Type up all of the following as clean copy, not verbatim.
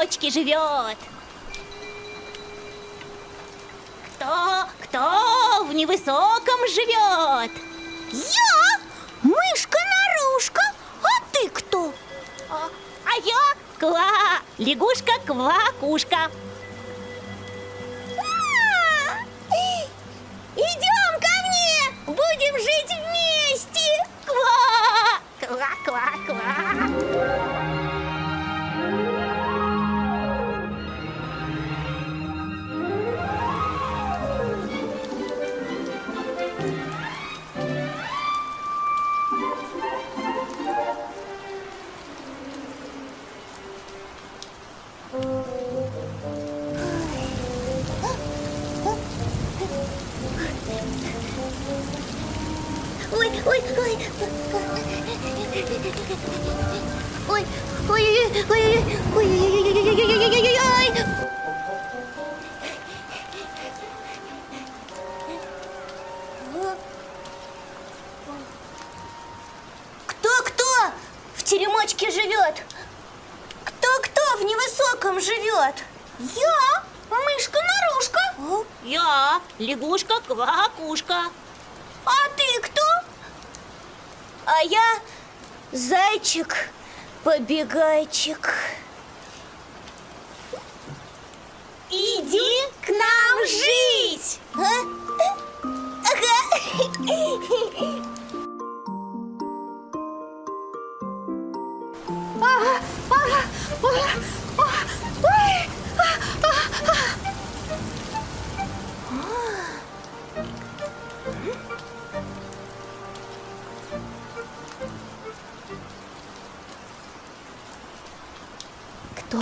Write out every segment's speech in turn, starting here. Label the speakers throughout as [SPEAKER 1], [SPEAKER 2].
[SPEAKER 1] теремочке живет? Кто в невысоком живет?
[SPEAKER 2] Я, мышка-нарушка, а ты кто?
[SPEAKER 1] А я лягушка-квакушка.
[SPEAKER 2] Идем ко мне, будем жить вместе.
[SPEAKER 1] Ква-ква-ква.
[SPEAKER 2] Ой, ой, ой. Ой, ой, ой, ой, ой, ой. Кто в теремочке живет? Кто в невысоком живет? Я, мышка-нарушка.
[SPEAKER 1] Я лягушка-квакушка.
[SPEAKER 2] А ты кто? А я зайчик-побегайчик.
[SPEAKER 1] Иди к нам жить!
[SPEAKER 2] Ага.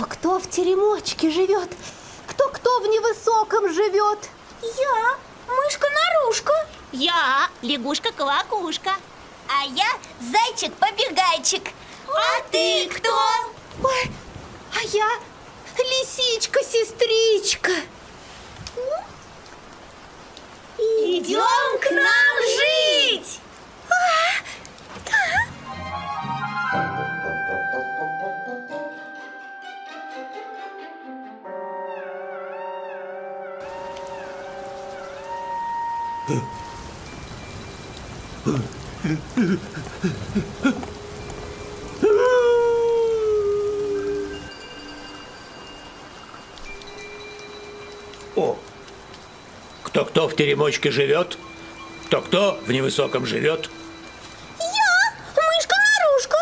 [SPEAKER 3] Кто в теремочке живет? Кто в невысоком живет?
[SPEAKER 2] Я, мышка-нарушка.
[SPEAKER 1] Я лягушка-квакушка.
[SPEAKER 2] А я зайчик-побегайчик. А ты кто?
[SPEAKER 3] Ой, а я лисичка-сестричка.
[SPEAKER 2] Идем к нам жить.
[SPEAKER 4] О! Кто в теремочке живет? Кто в невысоком живет?
[SPEAKER 2] Я, мышка-нарушка.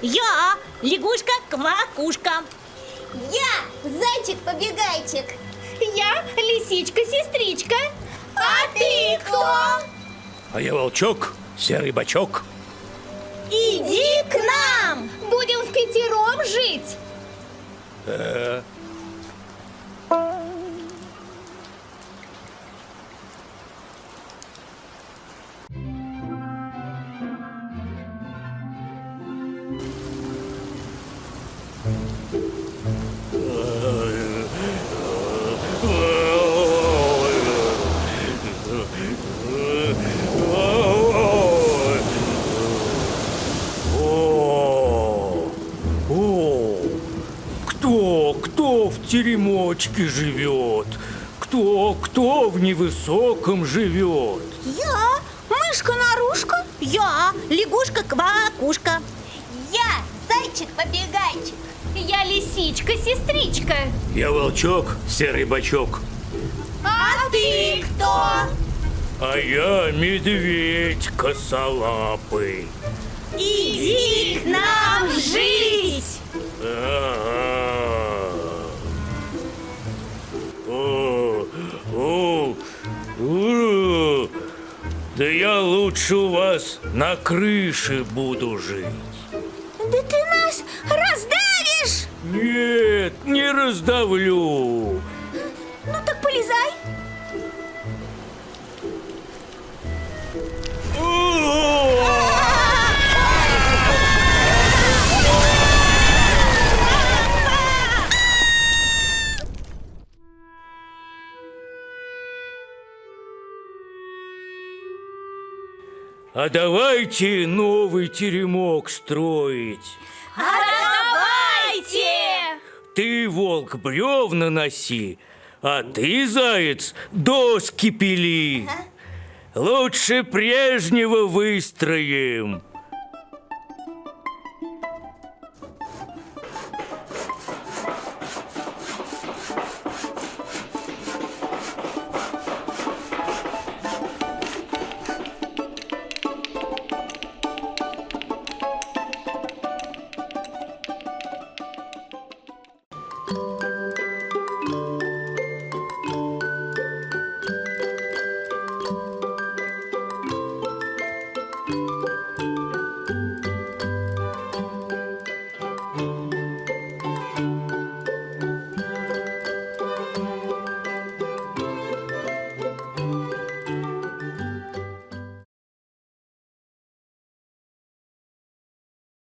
[SPEAKER 1] Я лягушка-квакушка.
[SPEAKER 2] Я зайчик-побегайчик.
[SPEAKER 3] Я лисичка-сестричка.
[SPEAKER 2] А ты кто?
[SPEAKER 4] А я волчок, серый бочок.
[SPEAKER 2] Иди к нам.
[SPEAKER 3] Будем впятером жить.
[SPEAKER 4] Кто в теремочке живет? Кто в невысоком живет?
[SPEAKER 2] Я, мышка-нарушка.
[SPEAKER 1] Я лягушка-квакушка.
[SPEAKER 2] Я зайчик-побегайчик.
[SPEAKER 3] Я лисичка-сестричка.
[SPEAKER 4] Я волчок, серый бочок.
[SPEAKER 2] А ты кто?
[SPEAKER 4] А я медведь косолапый.
[SPEAKER 2] Иди к нам жить.
[SPEAKER 4] Да я лучше у вас на крыше буду жить.
[SPEAKER 2] Да ты нас раздавишь.
[SPEAKER 4] Нет, не раздавлю.
[SPEAKER 2] Ну так полезай.
[SPEAKER 4] А давайте новый теремок строить.
[SPEAKER 2] А давайте!
[SPEAKER 4] Ты, волк, бревна носи, а ты, заяц, доски пили. Лучше прежнего выстроим.